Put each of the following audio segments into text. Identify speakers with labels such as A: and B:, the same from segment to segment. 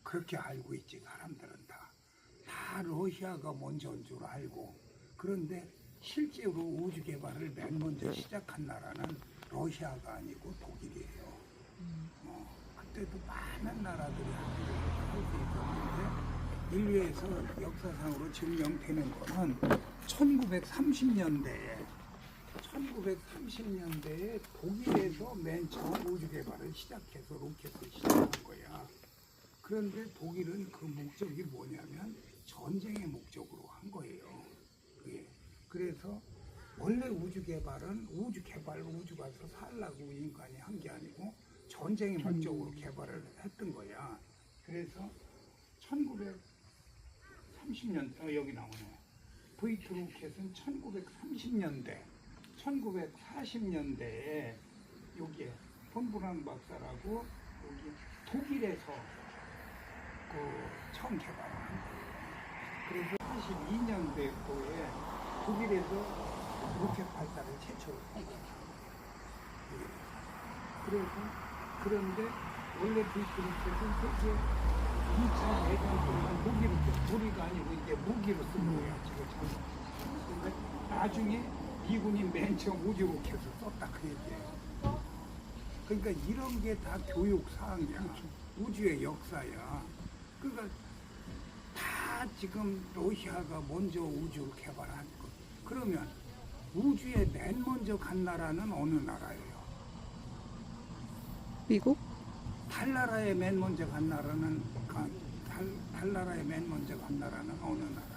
A: 그렇게 알고 있지. 사람들은 다 러시아가 먼저인 줄 알고. 그런데 실제로 우주 개발을 맨 먼저 시작한 나라는 러시아가 아니고 독일이에요. 그때도 많은 나라들이 할 수 있었는데 인류에서 역사상으로 증명되는 거는 1930년대에 독일에서 맨 처음 우주 개발을 시작해서 로켓을 시작한 거야. 그런데 독일은 그 목적이 뭐냐면 전쟁의 목적으로 한 거예요. 그게. 그래서 원래 우주 개발은 우주 가서 살라고 인간이 한 게 아니고 전쟁의 목적으로 개발을 했던 거야. 그래서 1930년대, 여기 나오네. V2 로켓은 1940년대에 여기에 폰브랑 박사라고 여기 독일에서 처음 개발을 한 거예요. 그래서 42년도에 독일에서 로켓 발사를 최초로 한 거예요. 그런데 원래 V2 로켓은 세계 2차 대전 동안 무기가 아니고 이제 무기로 쓴 거예요. 지금 나중에 미군이 맨 처음 우주 로켓을 썼다 그 얘기예요. 그러니까 이런 게 다 교육 사항이야. 우주의 역사야. 그러니까 다 지금 러시아가 먼저 우주를 개발한 거. 그러면 우주에 맨 먼저 간 나라는 어느 나라예요?
B: 미국?
A: 달나라에 맨 먼저 간 나라는 달나라에 맨 먼저 간 나라는 어느 나라예요?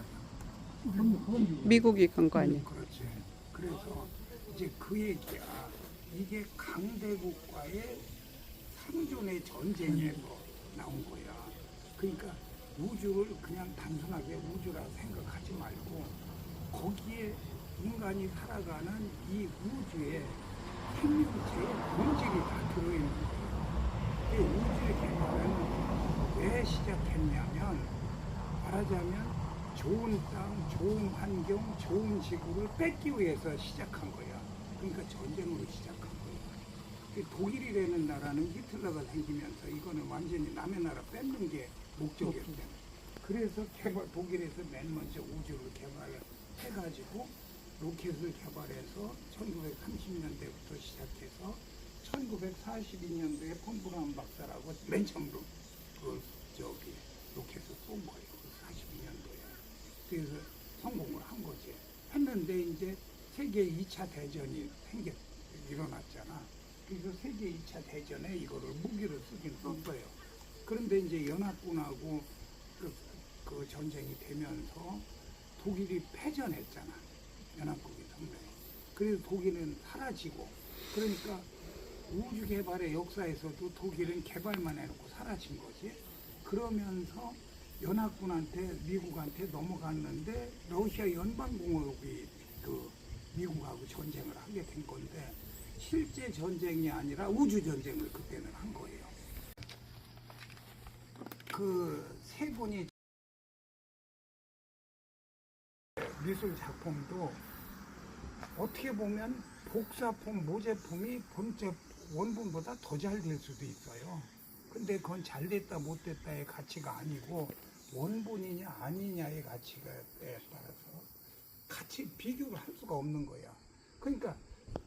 B: 미국이 간 거 아니에요?
A: 그렇지. 그래서 이제 그 얘기야. 이게 강대국과의 생존의 전쟁에서 나온 거야. 그러니까 우주를 그냥 단순하게 우주라 생각하지 말고 거기에 인간이 살아가는 이 우주에 생명체의 본질이 다 들어있는 거예요. 이 우주의 개발은 왜 시작했냐면 말하자면 좋은 땅, 좋은 환경, 좋은 지구를 뺏기 위해서 시작한 거야. 그러니까 전쟁으로 시작한 거야. 독일이라는 나라는 히틀러가 생기면서 이거는 완전히 남의 나라 뺏는 게 목적이었대. 그래서 독일에서 맨 먼저 우주를 개발을 해가지고 로켓을 개발해서 1930년대부터 시작해서 1942년도에 폰브라운 박사라고 맨 처음으로 로켓을 쏜 거예요. 42년도에. 그래서 성공을 한 거지. 했는데 이제 세계 2차 대전이 일어났잖아. 그래서 세계 2차 대전에 이거를 무기로 쓰긴 쓴 거예요. 그런데 이제 연합군하고 그 전쟁이 되면서 독일이 패전했잖아. 연합국이 상대. 그래서 독일은 사라지고, 그러니까 우주 개발의 역사에서도 독일은 개발만 해놓고 사라진 거지. 그러면서 연합군한테, 미국한테 넘어갔는데 러시아 연방공화국이 미국하고 전쟁을 하게 된 건데 실제 전쟁이 아니라 우주 전쟁을 그때는 한 거예요. 그 세 분이 미술 작품도 어떻게 보면 복사품, 모제품이 본체 원본보다 더 잘 될 수도 있어요. 근데 그건 잘 됐다 못 됐다의 가치가 아니고 원본이냐 아니냐의 가치에 따라서 같이 비교를 할 수가 없는 거야. 그러니까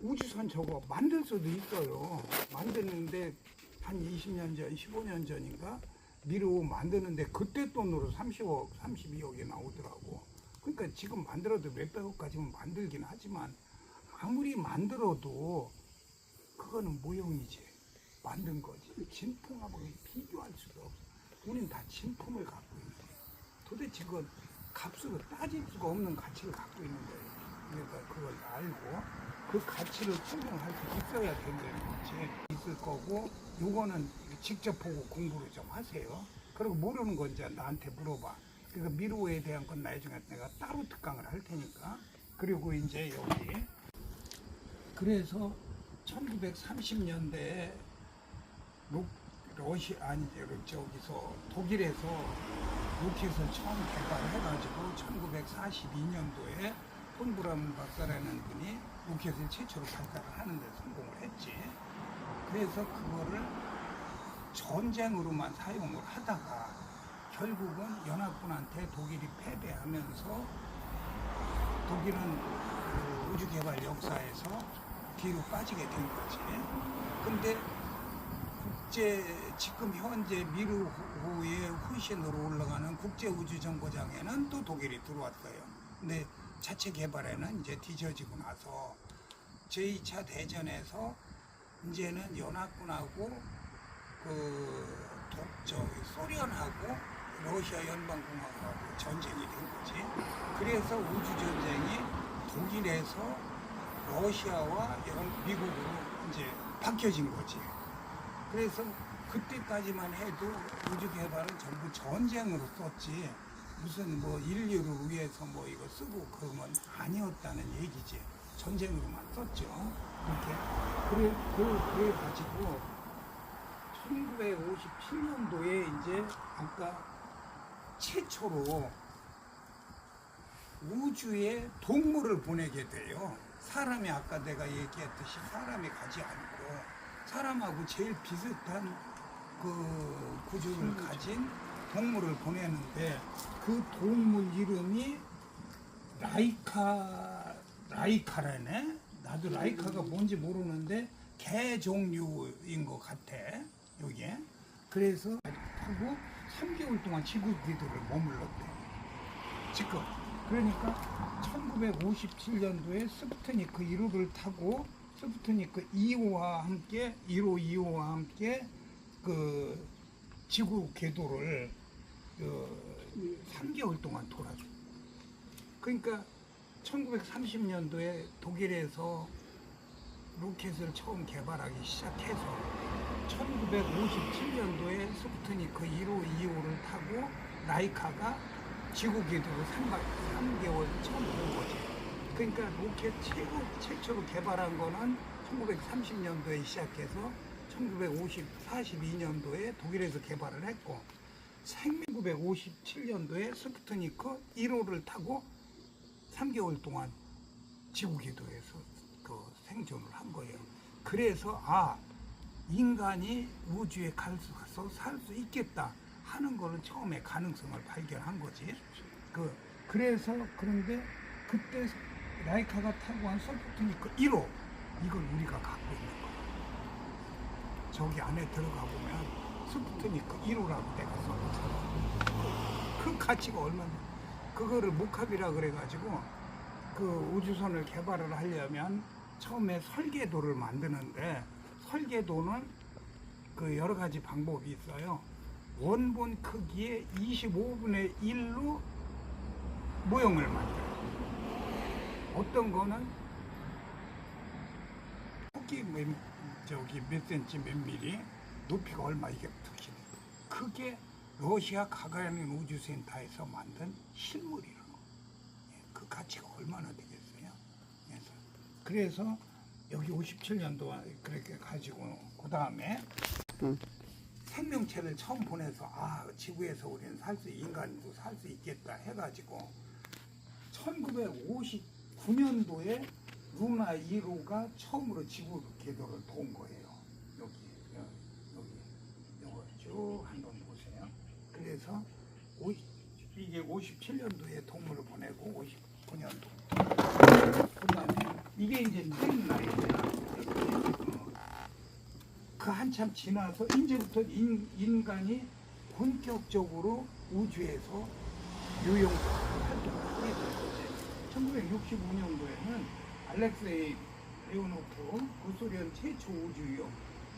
A: 우주선 저거 만들 수도 있어요. 만드는데 한 20년 전, 15년 전인가 미루 만드는데 그때 돈으로 30억, 32억이 나오더라고. 그러니까 지금 만들어도 몇백억까지는 만들긴 하지만 아무리 만들어도 그거는 모형이지. 만든 거지. 진품하고 비교할 수가 없어. 우리는 다 진품을 갖고 있는 거야. 도대체 그건 값으로 따질 수가 없는 가치를 갖고 있는 거예요. 그러니까 그걸 알고 그 가치를 설명할 수 있어야 된다는 거지. 있을 거고 요거는 직접 보고 공부를 좀 하세요. 그리고 모르는 건 이제 나한테 물어봐. 그러니까 미로에 대한 건 나중에 내가 따로 특강을 할 테니까. 그리고 이제 여기 그래서 1930년대에 저기서 독일에서 로켓을 처음 개발해가지고 1942년도에 폰브라운 박사라는 분이 로켓을 최초로 발사를 하는데 성공을 했지. 그래서 그거를 전쟁으로만 사용을 하다가 결국은 연합군한테 독일이 패배하면서 독일은 그 우주개발 역사에서 뒤로 빠지게 된 거지. 근데 지금 현재 미르호의 후신으로 올라가는 국제우주정거장에는 또 독일이 들어왔어요. 근데 자체 개발에는 이제 뒤처지고 나서 제2차 대전에서 이제는 연합군하고 소련하고 러시아 연방공화국하고 전쟁이 된 거지. 그래서 우주전쟁이 독일에서 러시아와 미국으로 이제 바뀌어진 거지. 그래서 그때까지만 해도 우주 개발은 전부 전쟁으로 썼지, 무슨 뭐 인류를 위해서 뭐 이거 쓰고 그런 건 아니었다는 얘기지. 전쟁으로만 썼죠. 이렇게. 그래가지고 1957년도에 이제 아까 최초로 우주에 동물을 보내게 돼요. 사람이 아까 내가 얘기했듯이 사람이 가지 않고 사람하고 제일 비슷한 그 구조를 가진 동물을 보내는데 그 동물 이름이 라이카라네. 나도 라이카가 뭔지 모르는데 개 종류인 것 같아 여기에. 그래서 하고 3개월 동안 지구 궤도를 머물렀대 지금. 그러니까 1957년도에 스푸트니크 1호를 타고 스푸트니크 2호와 함께 1호 2호와 함께 그 지구 궤도를 3개월 동안 돌아줘. 그러니까 1930년도에 독일에서 로켓을 처음 개발하기 시작해서 1957년도에 스푸트니크 1호, 2호를 타고 라이카가 지구 궤도를 3개월 처음 본 거지. 그러니까 로켓 최초로 개발한 거는 1930년도에 시작해서 1942년도에 독일에서 개발을 했고 1957년도에 스푸트니크 1호를 타고 3개월 동안 지구 궤도에서 생존을 한 거예요. 그래서 인간이 우주에 가서 살 수 있겠다 하는 거는 처음에 가능성을 발견한 거지. 그런데 그때 라이카가 타고 한 스푸트니크 1호 이걸 우리가 갖고 있는 거야. 저기 안에 들어가 보면 스푸트니크 1호라고 내가 써놨잖아. 그 가치가 얼마나. 그거를 목합이라 그래가지고 그 우주선을 개발을 하려면 처음에 설계도를 만드는데 설계도는 그 여러 가지 방법이 있어요. 원본 크기의 25분의 1로 모형을 만들어요. 어떤 거는 폭이 몇 센치 몇 미리, 높이가 얼마, 이게 특히 그게 러시아 가가린 우주센터에서 만든 실물이라고. 그 가치가 얼마나 되겠어요? 그래서 여기 57년도 그렇게 가지고 그 다음에 생명체를 처음 보내서 지구에서 우리는 인간도 살 수 있겠다 해가지고 1959년도에 루나 1호가 처음으로 지구 궤도를 돈 거예요. 여기 이거 쭉 한번 보세요. 그래서 이게 57년도에 동물을 보내고 59년도. 그다음에 이게 이제 타임라인이야. 그 한참 지나서 이제부터 인간이 본격적으로 우주에서 활동을 하게 된 거지. 1965년도에는 알렉세이 레오노프 구소련 최초 우주용,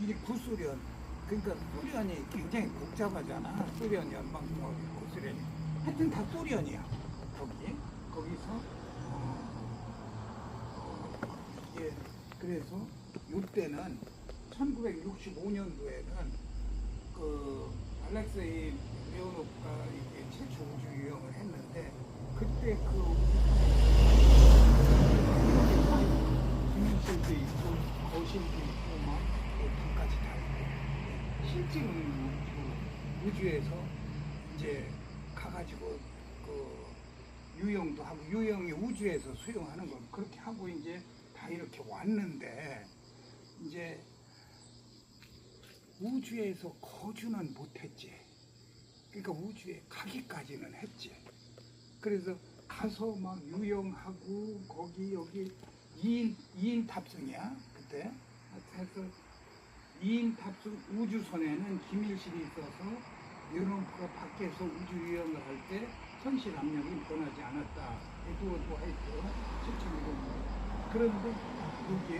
A: 이게 구소련, 그러니까 소련이 굉장히 복잡하잖아. 소련 연방공화국, 구소련이. 하여튼 다 소련이야. 거기서 그래서 이때는 1965년도에는 그 알렉세이 레오노프가 이게 최초 우주 유형을 했는데 그때 기능실도 있고 거실도 있고 막 방까지 다 있고 실제로 우주에서 이제 가가지고 그 유형도 하고 유형이 우주에서 수용하는 건 그렇게 하고 이제 다 이렇게 왔는데 이제 우주에서 거주는 못했지. 그러니까 우주에 가기까지는 했지. 그래서 가서 막 유영하고 거기 여기 2인 탑승이야 그때. 그래서 2인 탑승 우주선에는 기밀실이 있어서 유럽과 밖에서 우주 유영을 할 때 선실 압력이 변하지 않았다. 에드워드 화이트 실증이고. 그런데 여기에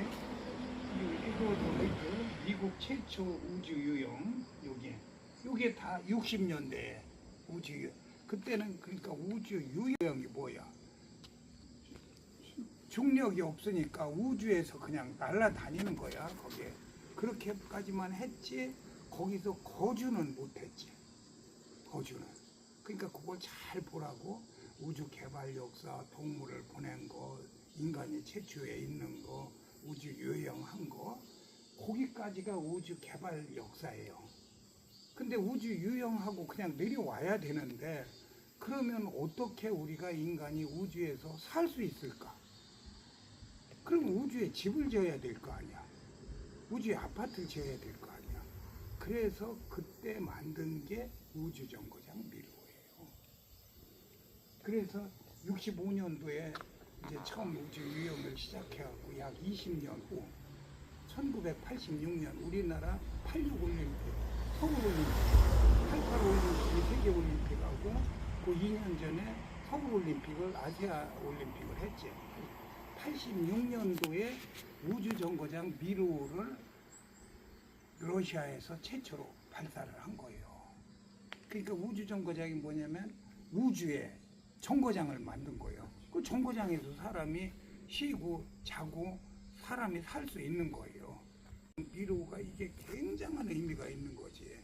A: 에드워드 화이트 미국 최초 우주 유영 요게 다 60년대에 우주 유영. 그때는 그러니까 우주 유영이 뭐야? 중력이 없으니까 우주에서 그냥 날아다니는 거야 거기에. 그렇게까지만 했지 거기서 거주는 못했지. 거주는. 그러니까 그걸 잘 보라고. 우주 개발 역사, 동물을 보낸 거, 인간이 최초에 있는 거, 우주 유영한 거, 거기까지가 우주 개발 역사예요. 근데 우주 유영하고 그냥 내려와야 되는데 그러면 어떻게 우리가 인간이 우주에서 살 수 있을까? 그럼 우주에 집을 지어야 될 거 아니야. 우주에 아파트를 지어야 될 거 아니야. 그래서 그때 만든 게 우주정거장 미로예요. 그래서 65년도에 이제 처음 우주 유영을 시작해갖고 약 20년 후 1986년 우리나라 86올림픽, 서울올림픽, 88올림픽, 세계올림픽하고 그 2년 전에 서울올림픽을 아시아올림픽을 했지. 86년도에 우주정거장 미로를 러시아에서 최초로 발사를 한 거예요. 그러니까 우주정거장이 뭐냐면 우주에 정거장을 만든 거예요. 그 정거장에서 사람이 쉬고 자고 사람이 살 수 있는 거예요. 미로가 이게 굉장한 의미가 있는 거지.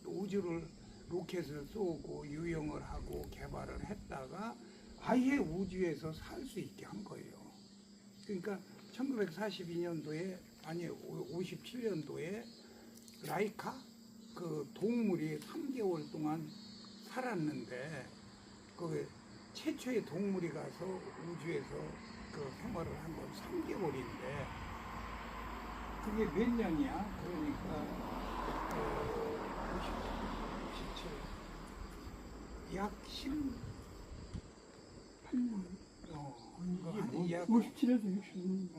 A: 우주를 로켓을 쏘고 유영을 하고 개발을 했다가 아예 우주에서 살 수 있게 한 거예요. 그러니까 1942년도에 아니 57년도에 라이카 그 동물이 3개월 동안 살았는데 그 최초의 동물이 가서 우주에서 그 생활을 한 건 3개월인데 그게 몇 년이야? 그러니까 57, 약 18년.
B: 이게 57에서 60년.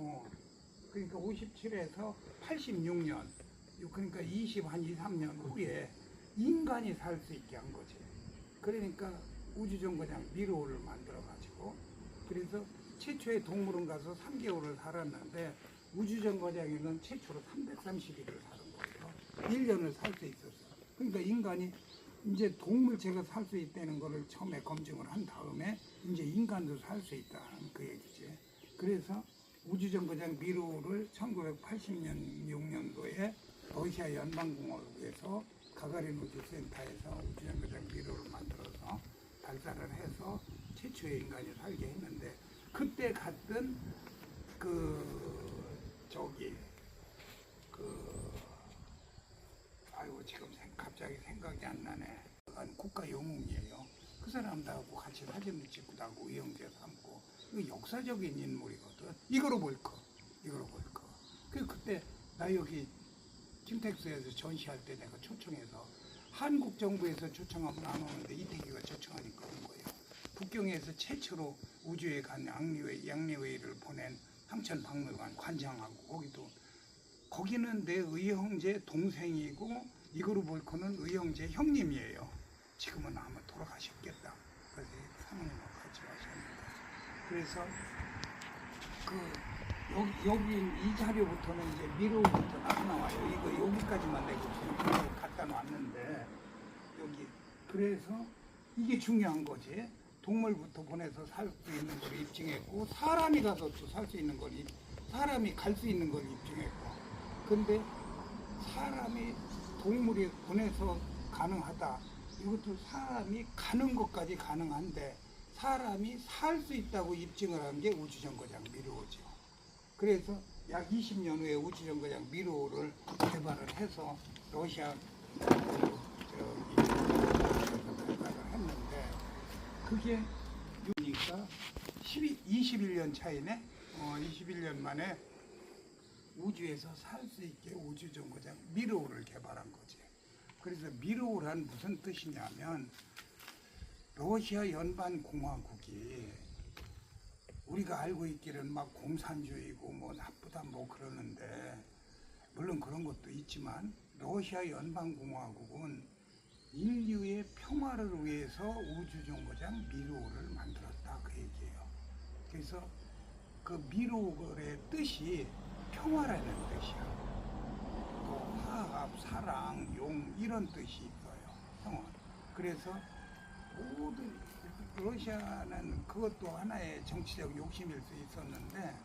A: 그러니까 57에서 86년, 그러니까 2, 3년 후에 인간이 살 수 있게 한 거지. 그러니까 우주정거장 미로를 만들어가지고, 그래서 최초의 동물원 가서 3개월을 살았는데, 우주정거장에는 최초로 330일을 사는 거예요. 1년을 살 수 있었어. 그러니까 인간이 이제 동물체가 살 수 있다는 거를 처음에 검증을 한 다음에 이제 인간도 살 수 있다는 그 얘기지. 그래서 우주정거장 미로를 1986년도에 러시아 연방공화국에서 가가린 우주센터에서 우주정거장 미로를 만들어서 발사를 해서 최초의 인간이 살게 했는데 그때 갔던 지금 갑자기 생각이 안 나네. 국가 영웅이에요. 그 사람들하고 같이 사진을 찍고 나고 의형제 삼고 이거 역사적인 인물이거든. 이거로 볼 거. 그때 나 여기 김택수에서 전시할 때 내가 초청해서 한국 정부에서 초청하면 안 오는데 이태기가 초청하니까 온 거예요. 북경에서 최초로 우주에 간 양리웨이를 보낸 황천박물관 관장하고 거기는 내 의형제 동생이고 이거로 볼 거는 의형제 형님이에요. 지금은 아마 돌아가셨겠다. 그래서 사모님하고 같이 가셨는데. 그래서 여기 이 자료부터는 이제 미로부터 나와요. 이거 여기까지만 내고 지금 갖다 놨는데 여기 그래서 이게 중요한 거지. 동물부터 보내서 살 수 있는 걸 입증했고 사람이 가서 또 살 수 있는 걸 사람이 갈 수 있는 걸 입증했고. 근데 사람이 동물이 보내서 가능하다. 이것도 사람이 가는 것까지 가능한데 사람이 살 수 있다고 입증을 한 게 우주정거장 미로죠. 그래서 약 20년 후에 우주정거장 미로를 개발을 해서 러시아 발사를 했는데 그게 그러니까 21년 차이네. 21년 만에 우주에서 살 수 있게 우주정거장 미로우를 개발한 거지. 그래서 미로우란 무슨 뜻이냐면 러시아 연방공화국이 우리가 알고 있기는 막 공산주의고 뭐 나쁘다 뭐 그러는데 물론 그런 것도 있지만 러시아 연방공화국은 인류의 평화를 위해서 우주정거장 미로우를 만들었다 그 얘기예요. 그래서 그 미로우의 뜻이 평화라는 뜻이야. 또 화합, 사랑, 용 이런 뜻이 있어요. 평화. 그래서 모든 러시아는 그것도 하나의 정치적 욕심일 수 있었는데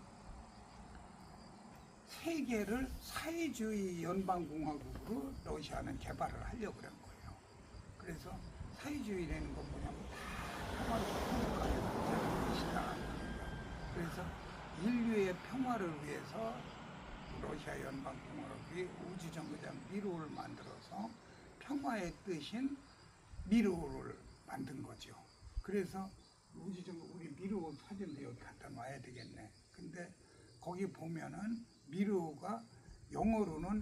A: 세계를 사회주의 연방공화국으로 러시아는 개발을 하려고 그런 거예요. 그래서 사회주의라는 건 뭐냐면 다 평화를 행복하게 것이다. 그래서 인류의 평화를 위해서 러시아 연방공화국이 우주정거장 미로우를 만들어서 평화의 뜻인 미로우를 만든 거죠. 그래서 우리 미로우 사진도 여기 갖다 놔야 되겠네. 근데 거기 보면은 미로우가 영어로는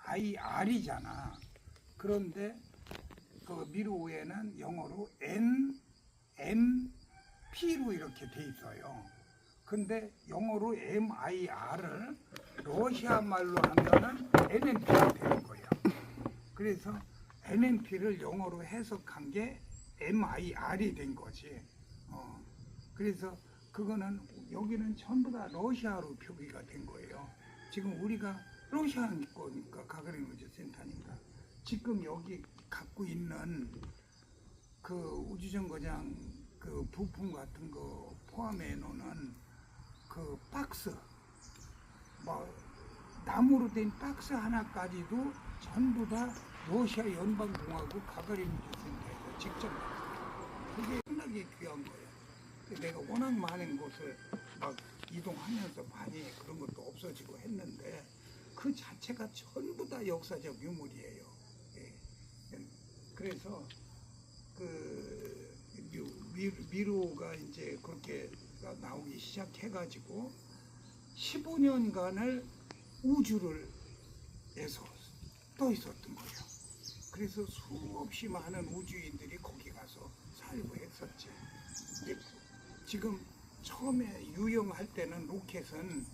A: MIR이잖아. 그런데 그 미로우에는 영어로 NMP로 이렇게 돼 있어요. 근데 영어로 MIR을 러시아 말로 하면은 NMP가 되는 거야. 그래서 NMP를 영어로 해석한 게 MIR이 된 거지. 그래서 그거는 여기는 전부 다 러시아로 표기가 된 거예요. 지금 우리가 러시아 거니까 가가린 우주센터니까 지금 여기 갖고 있는 그 우주정거장 그 부품 같은 거 포함해 놓는 그 박스, 뭐 나무로 된 박스 하나까지도 전부 다 러시아 연방공화국 가가린 우주센터에서 직접 만들었어요. 그게 상당히 귀한 거예요. 내가 워낙 많은 곳을 막 이동하면서 많이 그런 것도 없어지고 했는데 그 자체가 전부 다 역사적 유물이에요. 예. 그래서 그 미로가 이제 그렇게 나오기 시작해가지고 15년간을 우주를 에서 떠 있었던 거예요. 그래서 수없이 많은 우주인들이 거기 가서 살고 했었지. 근데 지금 처음에 유영할 때는 로켓은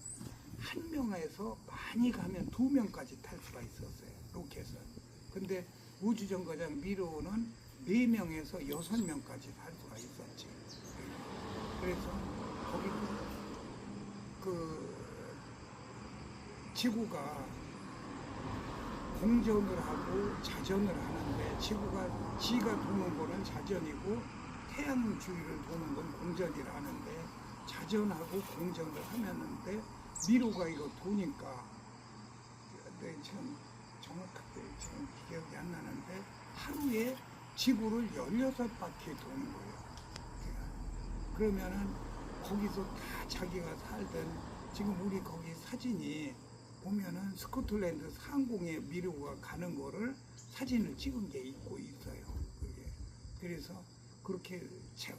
A: 한 명에서 많이 가면 2명까지 탈 수가 있었어요. 로켓은. 근데 우주정거장 미로는 4명에서 6명까지 탈 수가 있었지. 그래서 거기도 그 지구가 공전을 하고 자전을 하는데 지구가 지가 도는 거는 자전이고 태양 주위를 도는 건 공전이라 하는데 자전하고 공전을 하는데 미로가 이거 도니까 지금 정확하게 지금 기억이 안 나는데 하루에 지구를 16바퀴 도는 거예요. 그러면은 거기서 다 자기가 살던 지금 우리 거기 사진이 보면은 스코틀랜드 상공에 미로가 가는 거를 사진을 찍은 게 있고 있어요. 그게. 그래서 그렇게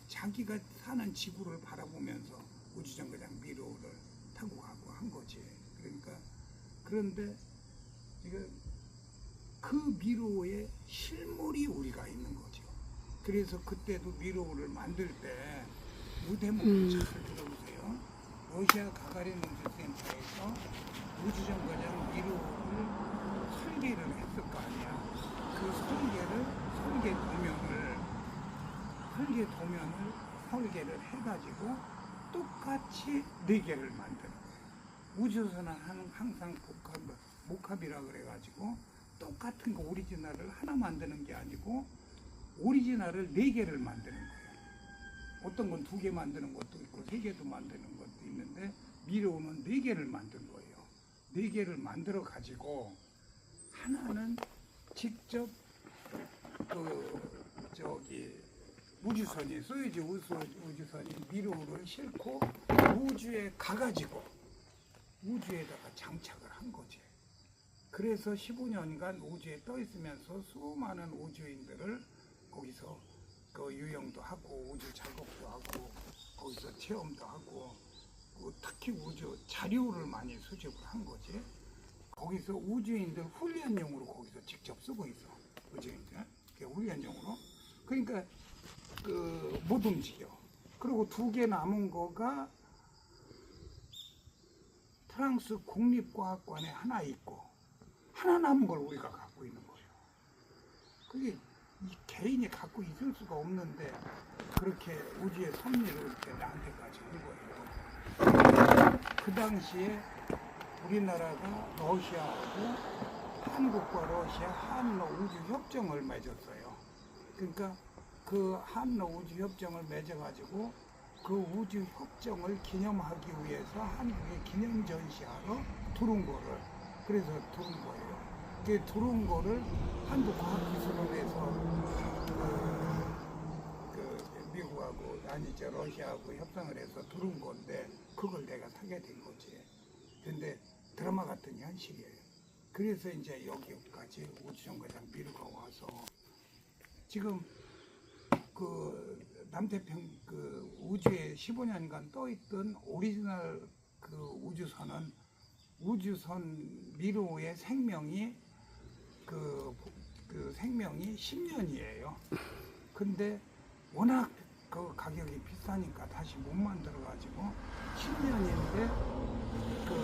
A: 자기가 사는 지구를 바라보면서 우주정거장 미로를 타고 가고 한 거지. 그러니까 그런데 지금 그 미로의 실물이 우리가 있는 거죠. 그래서 그때도 미로를 만들 때 무대목을 잘 들어보세요. 러시아 가가린 우주센터에서 우주정거장 미로를 설계를 했을 거 아니야. 그 설계를 해가지고 똑같이 4개를 만드는 거예요. 우주선은 항상 복합이라 그래가지고 똑같은 거 오리지널을 하나 만드는 게 아니고 오리지널을 4개를 만드는 거예요. 어떤 건 2개 만드는 것도 있고 3개도 만드는 것도 있는데 미로는 4개를 만든 거예요. 4개를 만들어 가지고 하나는 직접 우주선이 소유주 우주선이 미로를 싣고 우주에 가가지고 우주에다가 장착을 한 거지. 그래서 15년간 우주에 떠 있으면서 수많은 우주인들을 거기서 그 유영도 하고 우주 작업도 하고 거기서 체험도 하고 그 특히 우주 자료를 많이 수집을 한 거지. 거기서 우주인들 훈련용으로 거기서 직접 쓰고 있어. 우주인들 훈련용으로. 그러니까 못 움직여. 그리고 2개 남은 거가 프랑스 국립과학관에 하나 있고 하나 남은 걸 우리가 갖고 있는 거예요. 그게 이 개인이 갖고 있을 수가 없는데 그렇게 우주의 섭리를 이렇게 나한테까지 온 거예요. 그 당시에 우리나라가 러시아하고 한국과 러시아 한러 우주 협정을 맺었어요. 그러니까 그 한러 우주 협정을 맺어가지고 그 우주 협정을 기념하기 위해서 한국에 기념 전시하러 들어온 거를 그래서 들어온 거예요. 그 들어온 거를 한국과학기술원에서 미국하고 아니죠 러시아하고 협상을 해서 들어온 건데 그걸 내가 타게 된 거지. 근데 드라마 같은 현실이에요. 그래서 이제 여기까지 우주정거장 미루가 와서 지금 남태평 우주에 15년간 떠있던 오리지널 우주선 미루의 생명이 생명이 10년이에요. 근데 워낙 그 가격이 비싸니까 다시 못 만들어가지고 10년인데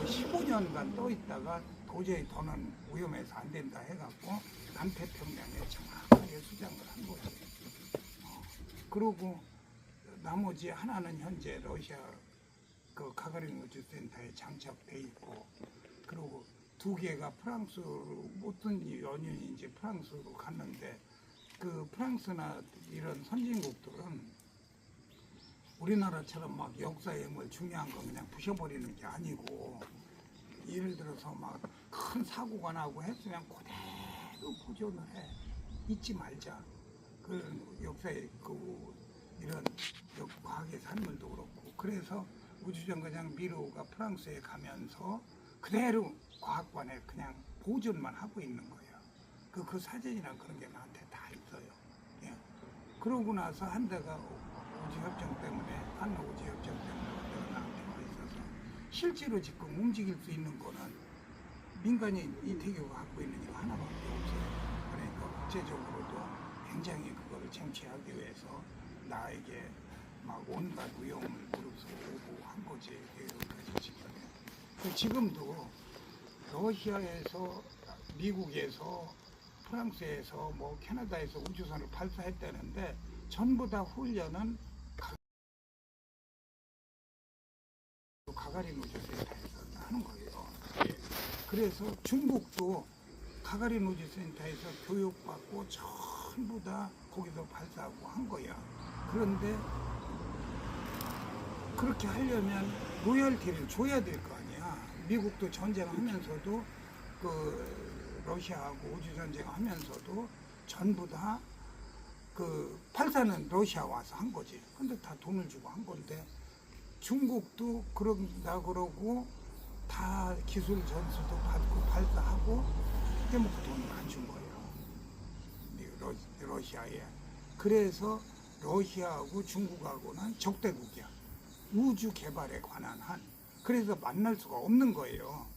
A: 15년간 떠 있다가 도저히 더는 위험해서 안 된다 해갖고 남태평양에 정확하게 수장을 한 거지. 그리고 나머지 하나는 현재 러시아 가가린 우주센터에 장착돼 있고, 그리고 2개가 프랑스로 어떤 연유인지 프랑스로 갔는데 프랑스나 이런 선진국들은 우리나라처럼 막 역사에 뭘 중요한 거 그냥 부셔버리는 게 아니고, 예를 들어서 막 큰 사고가 나고 했으면 그대로 보존을 해. 잊지 말자. 역사의 이런 과학의 산물도 그렇고. 그래서 우주정거장 미루가 프랑스에 가면서 그대로 과학관에 그냥 보존만 하고 있는 거예요. 그 사진이랑 그런 게 나한테 다 있어요. 예. 그러고 나서 한 대가 우주협정 때문에, 한러 우주협정 때문에 나한테 와 있어서 실제로 지금 움직일 수 있는 거는 민간이 이태규가 갖고 있는 거 하나밖에 없어요. 그러니까 국제적으로도 굉장히 그거를 쟁취하기 위해서 나에게 막 온갖 위험을 무릅쓰고 한 거지. 여기까지 지금. 지금도 러시아에서, 미국에서, 프랑스에서, 뭐 캐나다에서 우주선을 발사했다는데 전부 다 훈련은 가가린 우주센터에서 하는 거예요. 예. 그래서 중국도 가가린 우주센터에서 교육받고 전부 다 거기서 발사하고 한 거야. 그런데 그렇게 하려면 로열티를 줘야 될 거 아니야. 미국도 전쟁하면서도 러시아하고 우주전쟁하면서도 전부 다 발사는 러시아 와서 한 거지. 근데 다 돈을 주고 한 건데 중국도 그런다 그러고 다 기술 전수도 받고 발사하고 해먹고 돈을 안 준 거예요. 러시아에. 그래서 러시아하고 중국하고는 적대국이야. 우주 개발에 관한 한. 그래서 만날 수가 없는 거예요.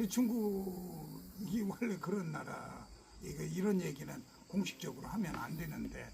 A: 중국이 원래 그런 나라. 이런 얘기는 공식적으로 하면 안 되는데